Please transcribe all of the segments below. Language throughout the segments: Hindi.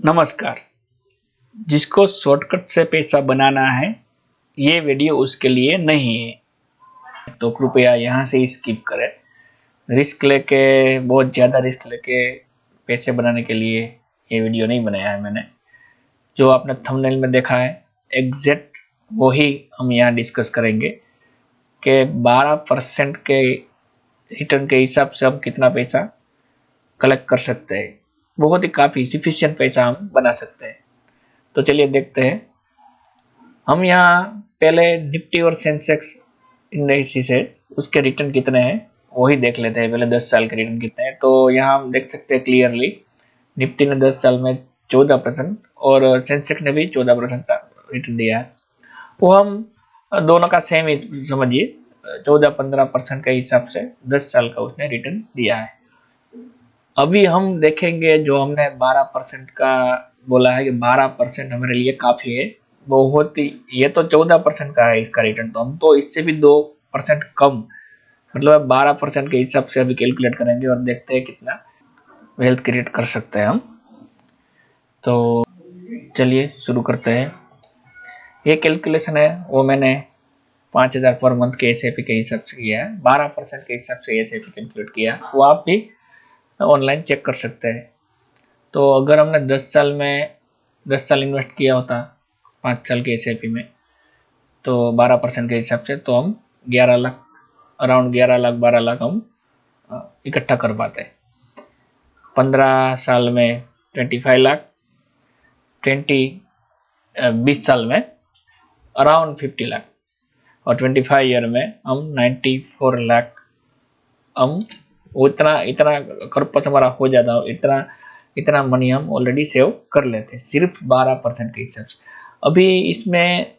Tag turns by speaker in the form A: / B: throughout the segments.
A: नमस्कार। जिसको शॉर्टकट से पैसा बनाना है, ये वीडियो उसके लिए नहीं है, तो कृपया यहाँ से स्किप करें। रिस्क लेके बहुत ज़्यादा रिस्क लेके पैसे बनाने के लिए ये वीडियो नहीं बनाया है मैंने। जो आपने थंबनेल में देखा है एग्जैक्ट वही हम यहाँ डिस्कस करेंगे कि 12% के रिटर्न के हिसाब से हम कितना पैसा कलेक्ट कर सकते हैं। बहुत ही काफ़ी सफिशिएंट पैसा हम बना सकते हैं। तो चलिए देखते हैं। हम यहाँ पहले निफ्टी और सेंसेक्स इंडेक्स है उसके रिटर्न कितने हैं वही देख लेते हैं। पहले 10 साल के रिटर्न कितने हैं, तो यहाँ हम देख सकते हैं क्लियरली निफ्टी ने 10 साल में 14% और सेंसेक्स ने भी 14% का रिटर्न दिया है। वो हम दोनों का सेम ही समझिए, 14-15% के हिसाब से 10 साल का उसने रिटर्न दिया है। अभी हम देखेंगे जो हमने 12% का बोला है कि 12% हमारे लिए काफ़ी है, बहुत ही। ये तो 14% का है इसका रिटर्न, तो हम तो इससे भी 2% कम, मतलब 12% के हिसाब से अभी कैलकुलेट करेंगे और देखते हैं कितना वेल्थ क्रिएट कर सकते हैं हम। तो चलिए शुरू करते हैं। ये कैलकुलेशन है वो मैंने 5000 पर मंथ के एसआईपी के हिसाब से किया है, 12% के हिसाब से एसआईपी कैलकुलेट किया, वो आप भी ऑनलाइन चेक कर सकते हैं। तो अगर हमने 10 साल इन्वेस्ट किया होता 5 साल के एसआईपी में, तो 12% के हिसाब से तो हम 11 लाख, अराउंड 11 लाख 12 लाख हम इकट्ठा कर पाते। 15 साल में 25 लाख, 20 साल में अराउंड 50 लाख और 25 ईयर में हम 94 लाख हम इतना इतना खरपत हमारा हो जाता, इतना मनी हम ऑलरेडी सेव कर लेते सिर्फ 12% के हिसाब से। अभी इसमें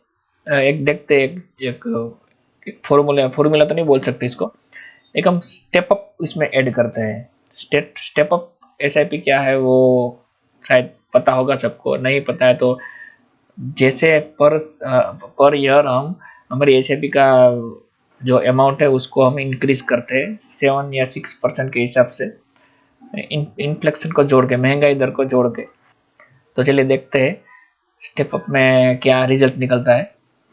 A: एक देखते एक फॉर्मूला तो नहीं बोल सकते इसको, एक हम स्टेप अप इसमें ऐड करते हैं। स्टेप अप एसआईपी क्या है वो शायद पता होगा सबको, नहीं पता है तो जैसे पर ईयर हम हमारी एसआईपी का जो अमाउंट है उसको हम इंक्रीज करते हैं 7 या 6% के हिसाब से, इन्फ्लेक्शन को जोड़ के, महंगाई दर को जोड़ के। तो चलिए देखते हैं स्टेप अप में क्या रिजल्ट निकलता है।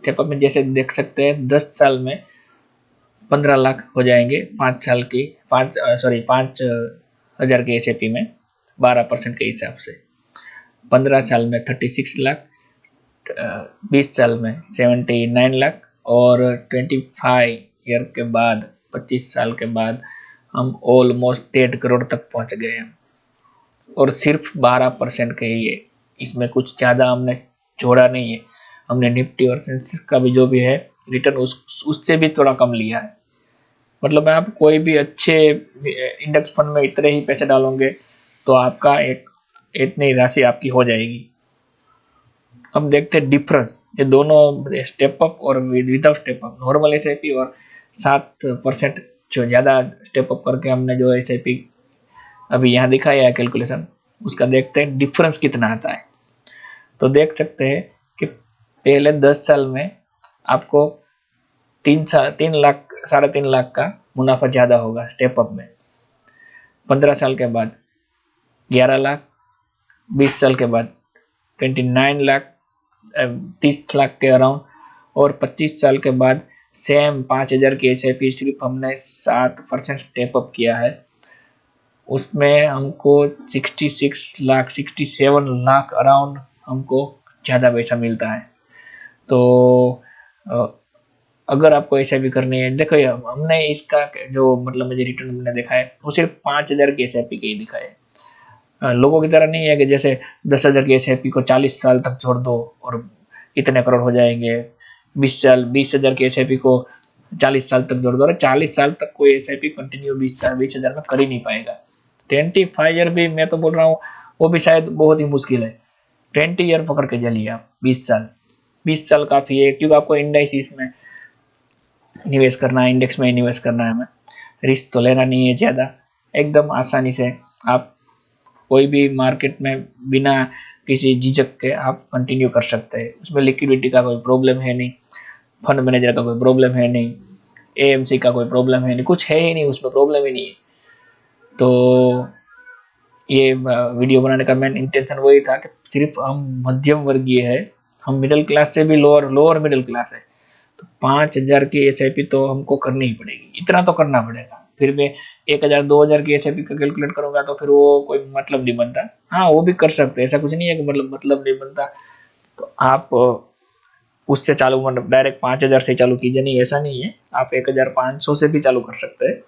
A: स्टेप अप में जैसे देख सकते हैं 10 साल में 15 लाख हो जाएंगे, 5,000 के एसआईपी में 12% के हिसाब से। 15 साल में 36 लाख, 20 साल में 79 लाख और 25 ईयर के बाद 25 साल के बाद हम ऑलमोस्ट 1.5 करोड़ तक पहुंच गए हैं। और सिर्फ 12% के ही है, इसमें कुछ ज़्यादा हमने जोड़ा नहीं है। हमने निफ्टी और सेंसेक्स का भी जो भी है रिटर्न उससे भी थोड़ा कम लिया है। मतलब आप कोई भी अच्छे इंडेक्स फंड में इतने ही पैसे डालोगे तो आपका इतनी राशि आपकी हो जाएगी। अब देखते हैं डिफरेंस, ये दोनों स्टेप अप और without step up, normal SIP और 7% जो ज़्यादा स्टेप अप करके हमने जो एसआईपी अभी यहाँ दिखाया है कैलकुलेशन, उसका देखते हैं डिफरेंस कितना आता है। तो देख सकते हैं कि पहले 10 साल में आपको 3 लाख 3.5 लाख का मुनाफा ज़्यादा होगा स्टेप अप में। 15 साल के बाद 11 लाख, 20 साल के बाद 29 लाख, 30 लाख के अराउंड, और 25 साल के बाद सेम 5,000 की एसआईपी सिर्फ हमने 7% स्टेप अप किया है, उसमें हमको 67 लाख अराउंड हमको ज़्यादा पैसा मिलता है। तो अगर आपको एसआईपी करनी है, देखो हमने इसका जो मतलब मुझे रिटर्न मैंने देखा है वो सिर्फ 5,000 की एसआईपी के ही दिखा है। लोगों की तरह नहीं है कि जैसे 10,000 की एसआईपी को 40 साल तक छोड़ दो और इतने करोड़ हो जाएंगे। 20,000 की एसआईपी को 40 साल तक जोड़ दो, 40 साल तक कोई एसआईपी कंटिन्यू 20,000 में कर ही नहीं पाएगा। 25 ईयर भी मैं तो बोल रहा हूँ वो भी शायद बहुत ही मुश्किल है। 20 ईयर पकड़ के चलिए आप, 20 साल काफ़ी है, क्योंकि आपको इंडेक्स में निवेश करना है, इंडेक्स में निवेश करना है, हमें रिस्क तो लेना नहीं है ज़्यादा, एकदम आसानी से आप कोई भी मार्केट में बिना किसी झिझक के आप कंटिन्यू कर सकते हैं। उसमें लिक्विडिटी का कोई प्रॉब्लम है नहीं, फंड मैनेजर का कोई प्रॉब्लम है नहीं, एएमसी का कोई प्रॉब्लम है नहीं, कुछ है ही नहीं, उसमें प्रॉब्लम ही नहीं है। तो ये वीडियो बनाने का मेन इंटेंशन वही था कि सिर्फ हम मध्यम वर्गीय है, हम मिडिल क्लास से भी लोअर मिडिल क्लास है, तो 5,000 की एसआईपी तो हमको करनी ही पड़ेगी, इतना तो करना पड़ेगा। फिर मैं 1,000 2,000 की एसआईपी का कैलकुलेट करूंगा तो फिर वो कोई मतलब नहीं बनता। हाँ वो भी कर सकते हैं, ऐसा कुछ नहीं है कि मतलब नहीं बनता। तो आप उससे चालू, मतलब डायरेक्ट 5,000 से चालू कीजिए, नहीं ऐसा नहीं है, आप 1,500 से भी चालू कर सकते हैं।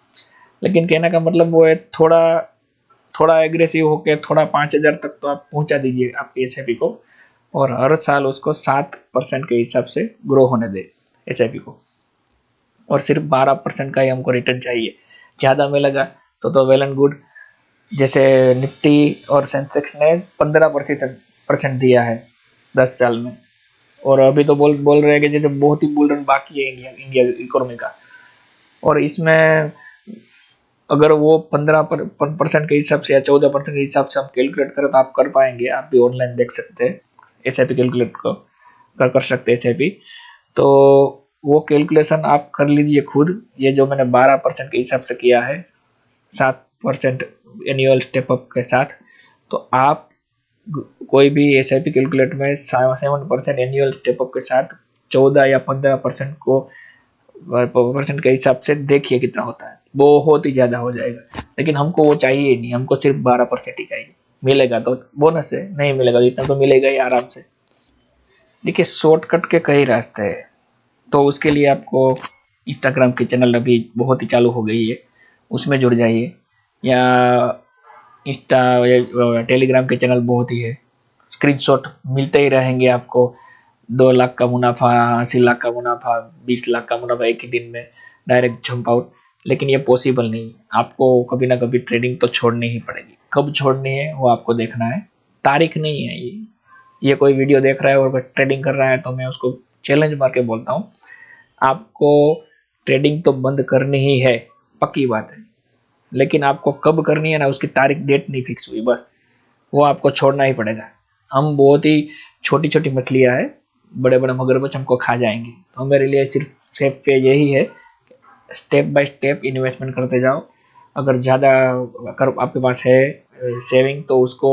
A: लेकिन कहने का मतलब वो है थोड़ा थोड़ा एग्रेसिव होकर थोड़ा 5,000 तक तो आप पहुंचा दीजिए आपकी एसआईपी को, और हर साल उसको 7% के हिसाब से ग्रो होने दे एसआईपी को, और सिर्फ 12% का ही हमको रिटर्न चाहिए। ज़्यादा मिलेगा तो वेल एंड गुड। जैसे निफ्टी और सेंसेक्स ने 15% दिया है 10 साल में, और अभी तो बोल बोल रहे हैं कि जैसे बहुत ही बुल रन बाकी है इंडिया इकोनॉमी का। और इसमें अगर वो 15% के हिसाब से या 14% के हिसाब से हम कैलकुलेट करें तो आप कर पाएंगे, आप भी ऑनलाइन देख सकते हैं एसआईपी कैलकुलेट को कर सकते हैं एसआईपी। तो वो कैलकुलेशन आप कर लीजिए खुद। ये जो मैंने 12% के हिसाब से किया है 7% एनुअल स्टेप अप के साथ, तो आप कोई भी एसआईपी कैलकुलेट में 7% एनुअल स्टेप अप के साथ 14 या 15% को परसेंट के हिसाब से देखिए कितना होता है, बहुत ही ज्यादा हो जाएगा। लेकिन हमको वो चाहिए ही नहीं, हमको सिर्फ 12% ही चाहिए। मिलेगा तो बोनस है, नहीं मिलेगा तो इतना तो मिलेगा ही आराम से। देखिए शॉर्टकट के कई रास्ते हैं, तो उसके लिए आपको इंस्टाग्राम की चैनल अभी बहुत ही चालू हो गई है, उसमें जुड़ जाइए, या इंस्टा या टेलीग्राम के चैनल बहुत ही है, स्क्रीनशॉट मिलते ही रहेंगे आपको। 2 लाख का मुनाफा, 80 लाख का मुनाफा, 20 लाख का मुनाफा एक ही दिन में, डायरेक्ट जंप आउट। लेकिन ये पॉसिबल नहीं है, आपको कभी ना कभी ट्रेडिंग तो छोड़नी ही पड़ेगी। कब छोड़नी है वो आपको देखना है, तारीख नहीं है ये कोई वीडियो देख रहा है और ट्रेडिंग कर रहा है तो मैं उसको चैलेंज मार के बोलता हूँ, आपको ट्रेडिंग तो बंद करनी ही है, पक्की बात है। लेकिन आपको कब करनी है ना, उसकी तारीख डेट नहीं फिक्स हुई, बस वो आपको छोड़ना ही पड़ेगा। हम बहुत ही छोटी छोटी मछलियां हैं, बड़े बड़े मगरमच्छ हमको खा जाएंगे। तो मेरे लिए सिर्फ सेफ पे यही है, स्टेप बाय स्टेप इन्वेस्टमेंट करते जाओ। अगर ज़्यादा अगर आपके पास है सेविंग तो उसको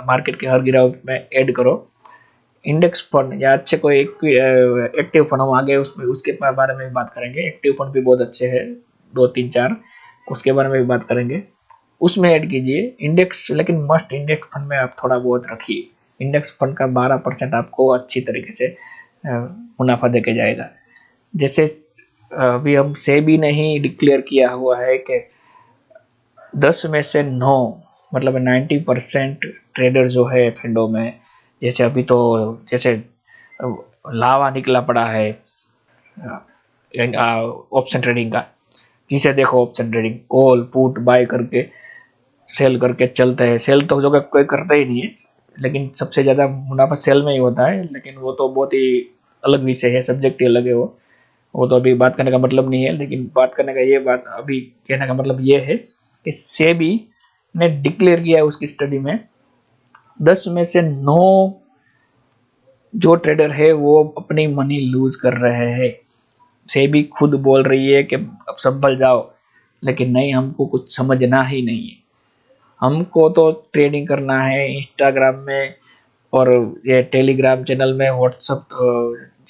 A: मार्केट के हर गिराव में ऐड करो। इंडेक्स फंड या अच्छे कोई एक्टिव फंड, हम आगे उसमें उसके बारे में भी बात करेंगे। एक्टिव फंड भी बहुत अच्छे हैं, 2 3 4, उसके बारे में भी बात करेंगे, उसमें ऐड कीजिए इंडेक्स। लेकिन मस्ट इंडेक्स फंड में आप थोड़ा बहुत रखिए। इंडेक्स फंड का 12% आपको अच्छी तरीके से मुनाफा देके जाएगा। जैसे अभी हम सेबी ने ही डिक्लेयर किया हुआ है कि 10 में से 9, मतलब 90% ट्रेडर जो है फंडों में, जैसे अभी तो जैसे लावा निकला पड़ा है ऑप्शन ट्रेडिंग का, जिसे देखो option trading call put buy करके सेल करके चलते हैं। सेल तो जो कोई करता ही नहीं है, लेकिन सबसे ज़्यादा मुनाफा सेल में ही होता है। लेकिन वो तो बहुत ही अलग विषय है, सब्जेक्ट ही अलग है वो तो अभी बात करने का मतलब नहीं है। लेकिन बात करने का ये बात अभी कहने का मतलब ये है कि सेबी ने डिक्लेयर किया है उसकी स्टडी में 10 में से 9 जो ट्रेडर है वो अपनी मनी लूज कर रहे हैं। सेबी खुद बोल रही है कि अब संभल जाओ, लेकिन नहीं, हमको कुछ समझना ही नहीं है। हमको तो ट्रेडिंग करना है इंस्टाग्राम में और ये टेलीग्राम चैनल में, व्हाट्सअप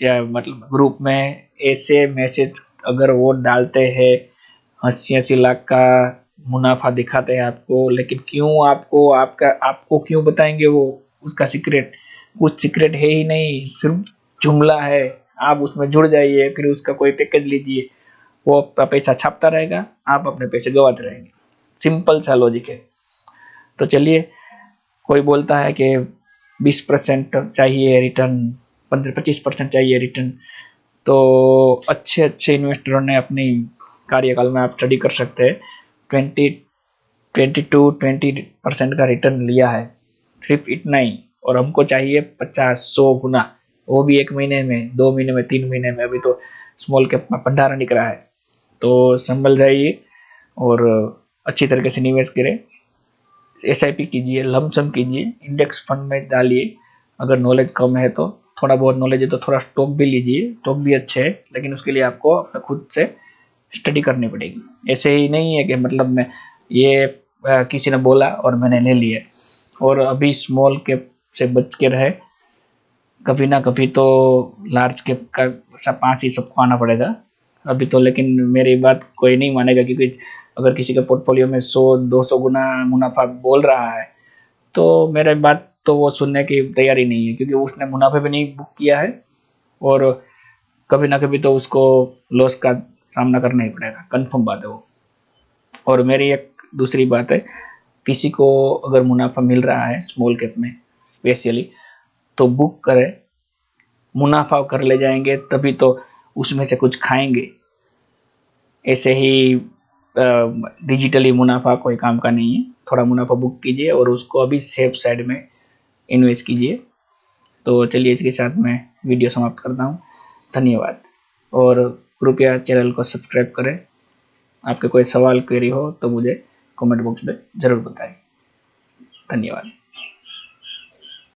A: या मतलब ग्रुप में ऐसे मैसेज अगर वो डालते हैं 80-80 लाख का मुनाफा दिखाते हैं आपको, लेकिन क्यों आपको क्यों बताएंगे वो उसका सीक्रेट? कुछ सीक्रेट है ही नहीं, सिर्फ जुमला है। आप उसमें जुड़ जाइए, फिर उसका कोई पैकेज लीजिए, वो आपका पैसा छापता रहेगा, आप अपने पैसे गवाते रहेंगे। सिंपल सा लॉजिक है। तो चलिए, कोई बोलता है कि 20% चाहिए रिटर्न, 15-25% चाहिए रिटर्न, तो अच्छे अच्छे इन्वेस्टरों ने अपनी कार्यकाल में आप स्टडी कर सकते हैं 20 टू 20% का रिटर्न लिया है, सिर्फ इतना ही। और हमको चाहिए 50-100 गुना, वो भी 1 महीने में, 2 महीने में, 3 महीने में। अभी तो स्मॉल कैप में भंडारा निकल रहा है। तो संभल जाइए और अच्छी तरीके से निवेश करें। एसआईपी कीजिए, लमसम कीजिए, इंडेक्स फंड में डालिए। अगर नॉलेज कम है तो थोड़ा बहुत नॉलेज है तो थोड़ा स्टॉक भी लीजिए, स्टॉक भी अच्छे है, लेकिन उसके लिए आपको अपने खुद से स्टडी करनी पड़ेगी। ऐसे ही नहीं है कि मतलब मैं ये किसी ने बोला और मैंने ले लिया। और अभी स्मॉल कैप से बच के रहे, कभी ना कभी तो लार्ज कैप का 5 ही सबको आना पड़ेगा अभी तो। लेकिन मेरी बात कोई नहीं मानेगा, क्योंकि अगर किसी के पोर्टफोलियो में 100-200 गुना मुनाफा बोल रहा है तो मेरे बात तो वो सुनने की तैयारी नहीं है, क्योंकि उसने मुनाफे भी नहीं बुक किया है और कभी ना कभी तो उसको लॉस का सामना करना ही पड़ेगा, कंफर्म बात है वो। और मेरी एक दूसरी बात है, किसी को अगर मुनाफा मिल रहा है स्मॉल कैप में स्पेशली, तो बुक करे, मुनाफा कर ले जाएंगे तभी तो उसमें से कुछ खाएंगे। ऐसे ही डिजिटली मुनाफा कोई काम का नहीं है। थोड़ा मुनाफा बुक कीजिए और उसको अभी सेफ साइड में इन्वेस्ट कीजिए। तो चलिए इसके साथ मैं वीडियो समाप्त करता हूँ। धन्यवाद। और कृपया चैनल को सब्सक्राइब करें। आपके कोई सवाल क्वेरी हो तो मुझे कमेंट बॉक्स में ज़रूर बताएं। धन्यवाद।